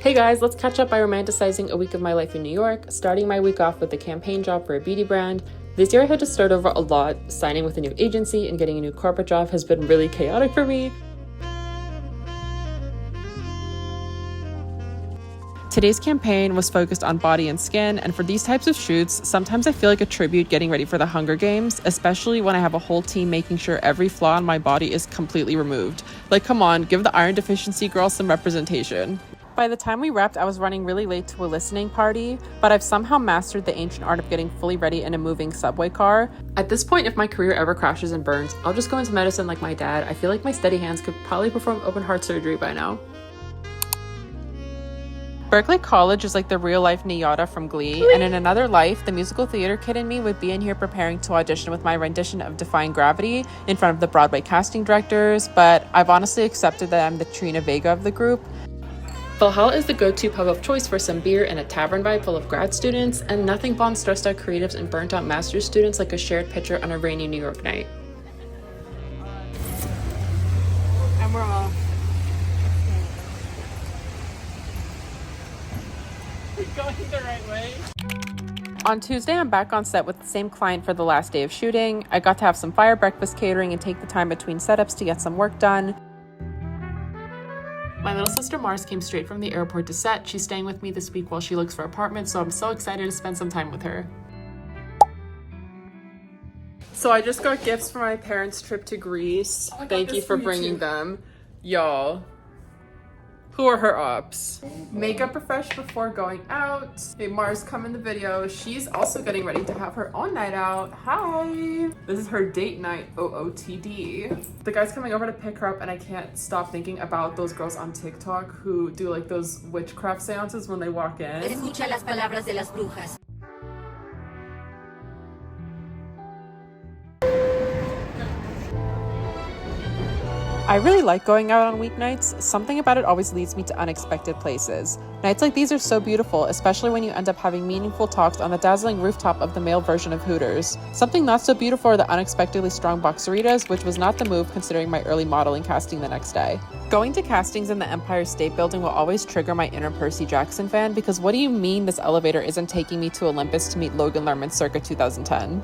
Hey guys, let's catch up by romanticizing a week of my life in New York, starting my week off with a campaign job for a beauty brand. This year I had to start over a lot. Signing with a new agency and getting a new corporate job has been really chaotic for me. Today's campaign was focused on body and skin, and for these types of shoots, sometimes I feel like a tribute getting ready for the Hunger Games, especially when I have a whole team making sure every flaw on my body is completely removed. Like, come on, give the iron deficiency girl some representation. By the time we wrapped, I was running really late to a listening party, but I've somehow mastered the ancient art of getting fully ready in a moving subway car. At this point, if my career ever crashes and burns, I'll just go into medicine like my dad. I feel like my steady hands could probably perform open heart surgery by now. Berkeley College is like the real-life Nyada from Glee, and in another life, the musical theater kid in me would be in here preparing to audition with my rendition of Defying Gravity in front of the Broadway casting directors, but I've honestly accepted that I'm the Trina Vega of the group. Valhalla is the go-to pub of choice for some beer and a tavern vibe full of grad students, and nothing bonds stressed-out creatives and burnt-out master's students like a shared pitcher on a rainy New York night. And we're off. Going the right way. On Tuesday, I'm back on set with the same client for the last day of shooting. I got to have some fire breakfast catering and take the time between setups to get some work done. My little sister Mars came straight from the airport to set. She's staying with me this week while she looks for apartments, so I'm so excited to spend some time with her. So I just got gifts for my parents' trip to Greece. Thank you for bringing them. Y'all. Who are her ops? Makeup refresh before going out. Hey, Mars, come in the video. She's also getting ready to have her own night out. Hi! This is her date night, OOTD. The guy's coming over to pick her up, and I can't stop thinking about those girls on TikTok who do like those witchcraft seances when they walk in. Escucha las palabras de las brujas. I really like going out on weeknights. Something about it always leads me to unexpected places. Nights like these are so beautiful, especially when you end up having meaningful talks on the dazzling rooftop of the male version of Hooters. Something not so beautiful are the unexpectedly strong boxeritas, which was not the move considering my early modeling casting the next day. Going to castings in the Empire State Building will always trigger my inner Percy Jackson fan, because what do you mean this elevator isn't taking me to Olympus to meet Logan Lerman circa 2010?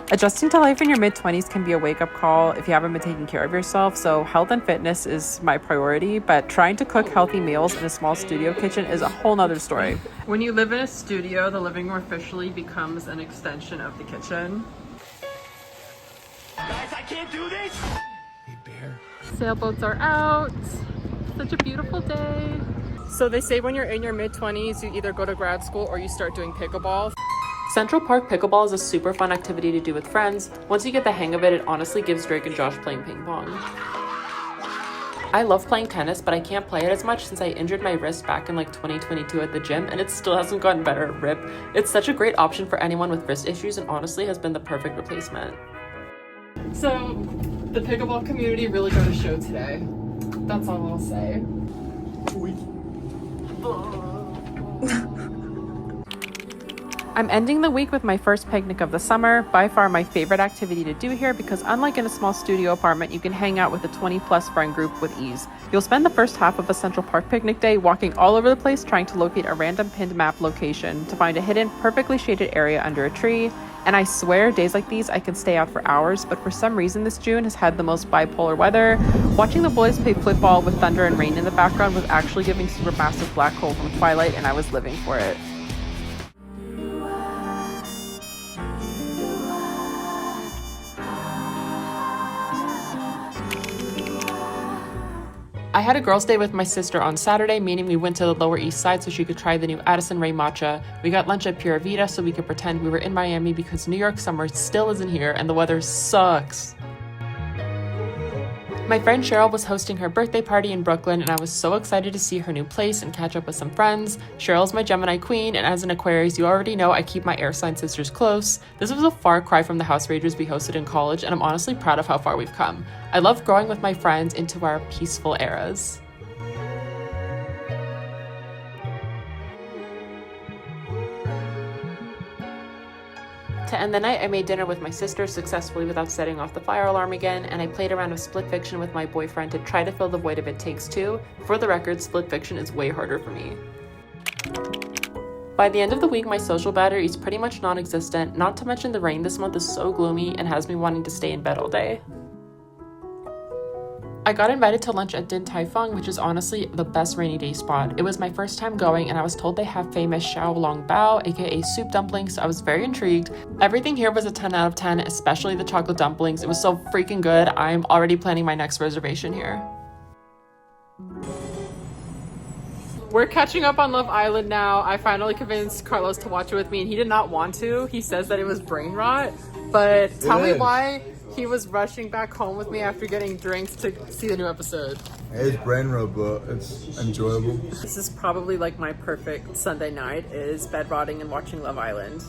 Adjusting to life in your mid-20s can be a wake-up call if you haven't been taking care of yourself, so health and fitness is my priority, but trying to cook healthy meals in a small studio kitchen is a whole nother story. When you live in a studio, the living room officially becomes an extension of the kitchen. Guys, I can't do this! Hey, bear. Sailboats are out. Such a beautiful day. So they say when you're in your mid-20s, you either go to grad school or you start doing pickleball. Central Park Pickleball is a super fun activity to do with friends. Once you get the hang of it, it honestly gives Drake and Josh playing ping pong. I love playing tennis, but I can't play it as much since I injured my wrist back in like 2022 at the gym, and it still hasn't gotten better. RIP. It's such a great option for anyone with wrist issues and honestly has been the perfect replacement. So, the pickleball community really got a show today. That's all I'll say. I'm ending the week with my first picnic of the summer, by far my favorite activity to do here because unlike in a small studio apartment, you can hang out with a 20-plus friend group with ease. You'll spend the first half of a Central Park picnic day walking all over the place trying to locate a random pinned map location to find a hidden, perfectly shaded area under a tree. And I swear, days like these, I can stay out for hours, but for some reason this June has had the most bipolar weather. Watching the boys play football with thunder and rain in the background was actually giving Supermassive Black Hole from Twilight, and I was living for it. I had a girls' day with my sister on Saturday, meaning we went to the Lower East Side so she could try the new Addison Rae matcha. We got lunch at Pura Vida so we could pretend we were in Miami because New York summer still isn't here and the weather sucks. My friend Cheryl was hosting her birthday party in Brooklyn, and I was so excited to see her new place and catch up with some friends. Cheryl's my Gemini queen, and as an Aquarius, you already know I keep my air sign sisters close. This was a far cry from the house raiders we hosted in college, and I'm honestly proud of how far we've come. I love growing with my friends into our peaceful eras. To end the night, I made dinner with my sister successfully without setting off the fire alarm again, and I played a round of Split Fiction with my boyfriend to try to fill the void of It Takes Two. For the record, Split Fiction is way harder for me. By the end of the week, my social battery is pretty much non-existent, not to mention the rain this month is so gloomy and has me wanting to stay in bed all day. I got invited to lunch at Din Tai Fung, which is honestly the best rainy day spot. It was my first time going, and I was told they have famous xiao long bao, aka soup dumplings, so I was very intrigued. Everything here was a 10 out of 10, especially the chocolate dumplings. It was so freaking good. I'm already planning my next reservation here. We're catching up on Love Island now. I finally convinced Carlos to watch it with me, and he did not want to. He says that it was brain rot, but tell me why he was rushing back home with me after getting drinks to see the new episode. It's brain rot, but it's enjoyable. This is probably like my perfect Sunday night, is bed rotting and watching Love Island.